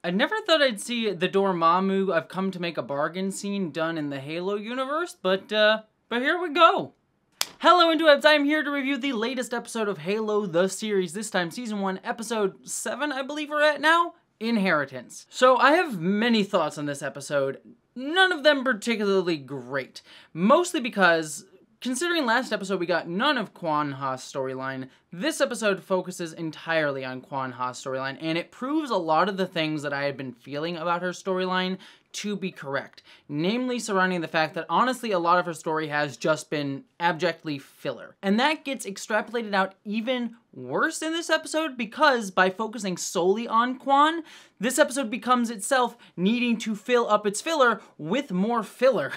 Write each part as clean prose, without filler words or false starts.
I never thought I'd see the Dormammu I've come to make a bargain scene done in the Halo universe, but here we go. Hello interwebs, I'm here to review the latest episode of Halo the series, this time season 1, episode 7, I believe we're at now, Inheritance. So I have many thoughts on this episode, none of them particularly great, mostly because considering last episode we got none of Kwan Ha's storyline, this episode focuses entirely on Kwan Ha's storyline, and it proves a lot of the things that I had been feeling about her storyline to be correct. Namely surrounding the fact that honestly a lot of her story has just been abjectly filler. And that gets extrapolated out even worse in this episode because by focusing solely on Kwan, this episode becomes itself needing to fill up its filler with more filler.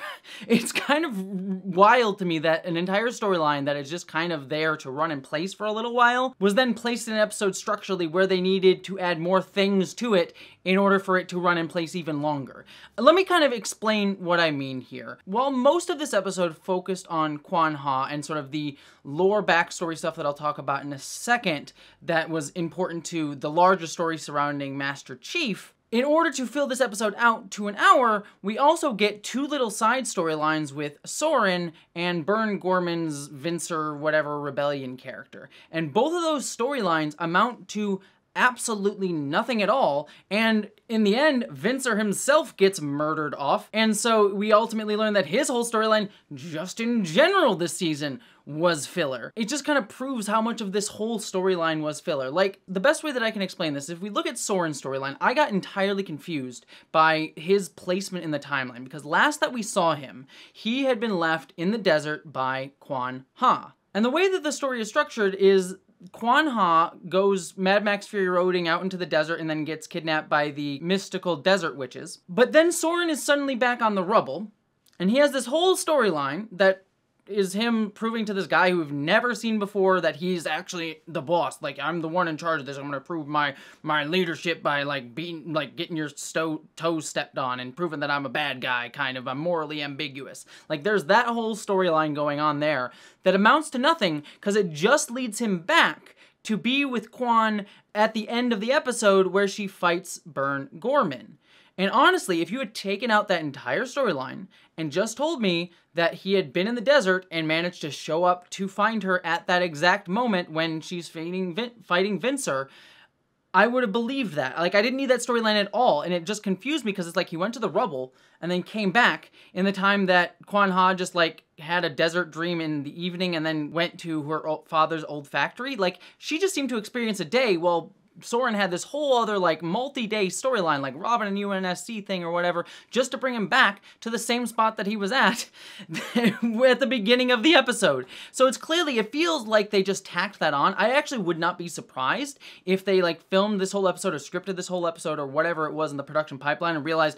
It's kind of wild to me that an entire storyline that is just kind of there to run in place for a little while was then placed in an episode structurally where they needed to add more things to it in order for it to run in place even longer. Let me kind of explain what I mean here. While most of this episode focused on Kwan Ha and sort of the lore backstory stuff that I'll talk about in a second that was important to the larger story surrounding Master Chief, in order to fill this episode out to an hour, we also get two little side storylines with Soren and Burn Goreman's Vincer whatever rebellion character. And both of those storylines amount to absolutely nothing at all, and in the end, Vincer himself gets murdered off, and so we ultimately learn that his whole storyline, just in general this season, was filler. It just kind of proves how much of this whole storyline was filler. Like, the best way that I can explain this, if we look at Soren's storyline, I got entirely confused by his placement in the timeline, because last that we saw him, he had been left in the desert by Kwan Ha. And the way that the story is structured is Kwan Ha goes Mad Max Fury Roading out into the desert and then gets kidnapped by the mystical desert witches. But then Soren is suddenly back on the rubble, and he has this whole storyline that is him proving to this guy who we've never seen before that he's actually the boss. Like, I'm the one in charge of this. I'm gonna prove my leadership by, like, getting your toes stepped on and proving that I'm a bad guy, kind of. I'm morally ambiguous. Like, there's that whole storyline going on there that amounts to nothing because it just leads him back to be with Kwan at the end of the episode where she fights Burn Goreman. And honestly, if you had taken out that entire storyline and just told me that he had been in the desert and managed to show up to find her at that exact moment when she's fighting Vincer, I would have believed that. Like, I didn't need that storyline at all, and it just confused me because it's like he went to the rubble and then came back in the time that Kwan Ha just, like, had a desert dream in the evening and then went to her father's old factory. Like, she just seemed to experience a day while Soren had this whole other, like, multi-day storyline, like Robin and UNSC thing or whatever, just to bring him back to the same spot that he was at the beginning of the episode. So it's clearly, it feels like they just tacked that on. I actually would not be surprised if they, like, filmed this whole episode or scripted this whole episode or whatever it was in the production pipeline and realized,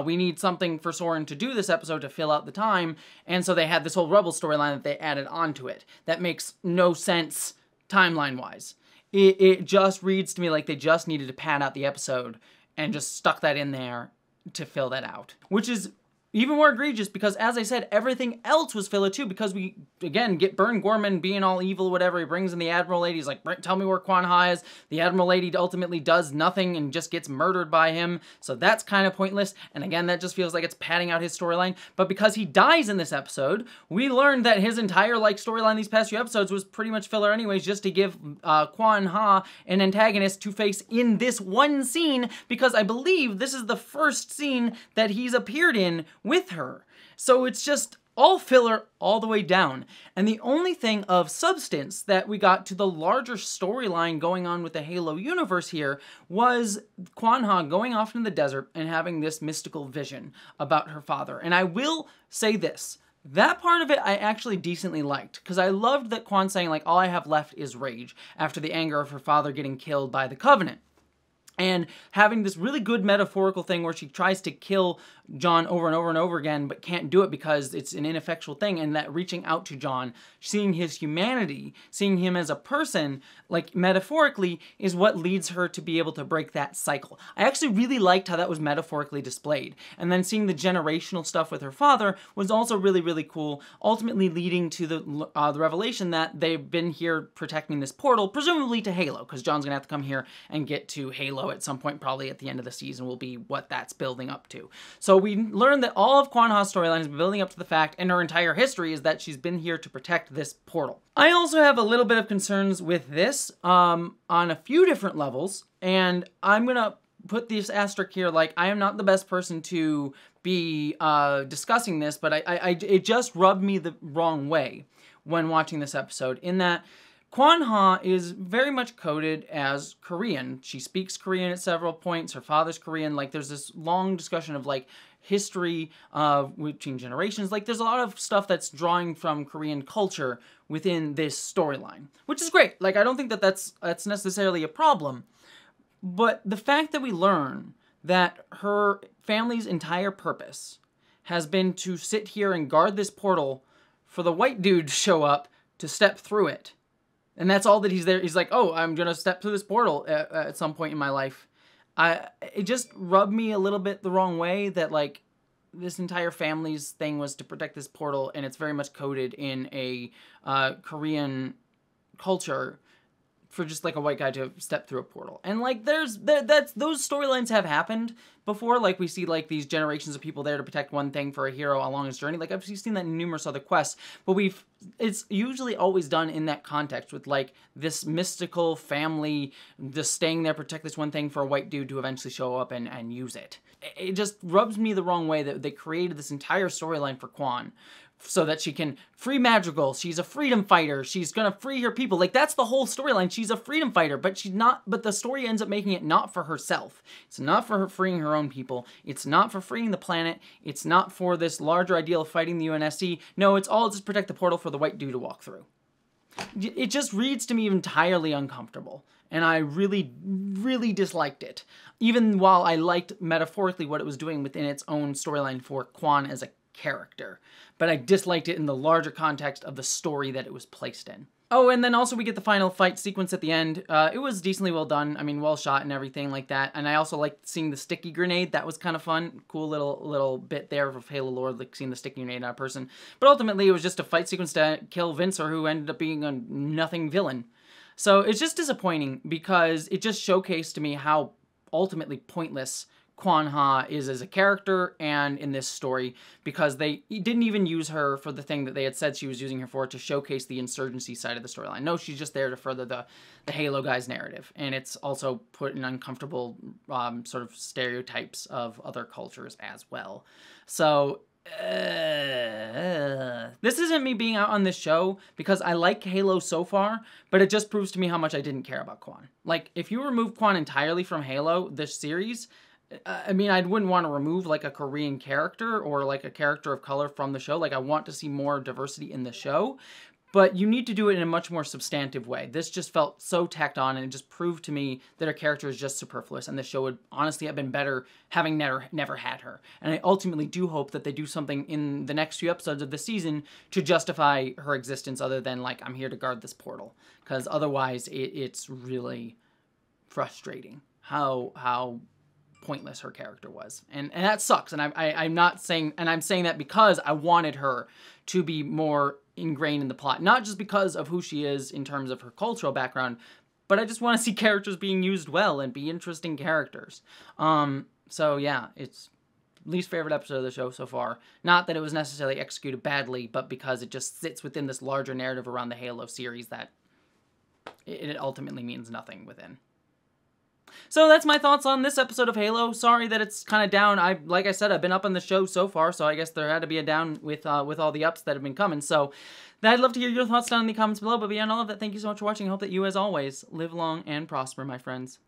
we need something for Soren to do this episode to fill out the time, and so they had this whole Rebel storyline that they added onto it. That makes no sense timeline-wise. It just reads to me like they just needed to pad out the episode and just stuck that in there to fill that out. Which is even more egregious because, as I said, everything else was filler too because we, again, get Burn Goreman being all evil, whatever. He brings in the Admiral Lady. He's like, tell me where Kwan Ha is. The Admiral Lady ultimately does nothing and just gets murdered by him. So that's kind of pointless. And again, that just feels like it's padding out his storyline. But because he dies in this episode, we learned that his entire, like, storyline these past few episodes was pretty much filler anyways, just to give Kwan Ha an antagonist to face in this one scene because I believe this is the first scene that he's appeared in with her. So it's just all filler all the way down. And the only thing of substance that we got to the larger storyline going on with the Halo universe here was Kwan Ha going off in the desert and having this mystical vision about her father. And I will say this. That part of it I actually decently liked, because I loved that Kwan saying, like, all I have left is rage after the anger of her father getting killed by the Covenant. And having this really good metaphorical thing where she tries to kill John over and over and over again, but can't do it because it's an ineffectual thing, and that reaching out to John, seeing his humanity, seeing him as a person, like metaphorically, is what leads her to be able to break that cycle. I actually really liked how that was metaphorically displayed. And then seeing the generational stuff with her father was also really, really cool, ultimately leading to the revelation that they've been here protecting this portal, presumably to Halo, because John's gonna have to come here and get to Halo Halo at some point, probably at the end of the season, will be what that's building up to. So we learned that all of Kwan Ha's storyline has been building up to the fact, and her entire history is that she's been here to protect this portal. I also have a little bit of concerns with this on a few different levels, and I'm gonna put this asterisk here, like, I am not the best person to be discussing this, but it just rubbed me the wrong way when watching this episode, in that Kwan Ha is very much coded as Korean. She speaks Korean at several points. Her father's Korean. Like, there's this long discussion of, like, history between generations. Like, there's a lot of stuff that's drawing from Korean culture within this storyline, which is great. Like, I don't think that that's necessarily a problem. But the fact that we learn that her family's entire purpose has been to sit here and guard this portal for the white dude to show up to step through it. And that's all that he's there. He's like, oh, I'm going to step through this portal at some point in my life. It just rubbed me a little bit the wrong way that, like, this entire family's thing was to protect this portal, and it's very much coded in a Korean culture for just, like, a white guy to step through a portal. And, like, those storylines have happened before. Like, we see, like, these generations of people there to protect one thing for a hero along his journey. Like, I've seen that in numerous other quests, but it's usually always done in that context with, like, this mystical family just staying there, protect this one thing for a white dude to eventually show up and use it. It just rubs me the wrong way that they created this entire storyline for Kwan, so that she can free Madrigal. She's a freedom fighter. She's gonna free her people. Like, that's the whole storyline. She's a freedom fighter, but she's not, but the story ends up making it not for herself. It's not for her freeing her own people. It's not for freeing the planet. It's not for this larger ideal of fighting the UNSC. No, it's all just protect the portal for the white dude to walk through. It just reads to me entirely uncomfortable, and I really, really disliked it. Even while I liked metaphorically what it was doing within its own storyline for Kwan as a character, but I disliked it in the larger context of the story that it was placed in. Oh, and then also we get the final fight sequence at the end. It was decently well done. I mean, well shot and everything like that. And I also liked seeing the sticky grenade. That was kind of fun. Cool little bit there of Halo lore, like seeing the sticky grenade on a person. But ultimately, it was just a fight sequence to kill Vincent, who ended up being a nothing villain. So it's just disappointing because it just showcased to me how ultimately pointless Kwan Ha is as a character and in this story, because they didn't even use her for the thing that they had said she was using her for, to showcase the insurgency side of the storyline. No, she's just there to further the Halo guy's narrative, and it's also put in uncomfortable sort of stereotypes of other cultures as well. So this isn't me being out on this show because I like Halo so far, but it just proves to me how much I didn't care about Kwan. Like, if you remove Kwan entirely from Halo, this series, I mean, I wouldn't want to remove, like, a Korean character or, like, a character of color from the show. Like, I want to see more diversity in the show, but you need to do it in a much more substantive way. This just felt so tacked on, and it just proved to me that her character is just superfluous, and the show would honestly have been better having never had her. And I ultimately do hope that they do something in the next few episodes of the season to justify her existence, other than, like, I'm here to guard this portal. Because otherwise, it's really frustrating how pointless her character was, and that sucks. And I'm not saying, and I'm saying that because I wanted her to be more ingrained in the plot, not just because of who she is in terms of her cultural background, but I just want to see characters being used well and be interesting characters. So yeah, it's least favorite episode of the show so far. Not that it was necessarily executed badly, but because it just sits within this larger narrative around the Halo series that it ultimately means nothing within. So that's my thoughts on this episode of Halo. Sorry that it's kind of down. Like I said, I've been up on the show so far, so I guess there had to be a down with all the ups that have been coming. So I'd love to hear your thoughts down in the comments below. But beyond all of that, thank you so much for watching. I hope that you, as always, live long and prosper, my friends.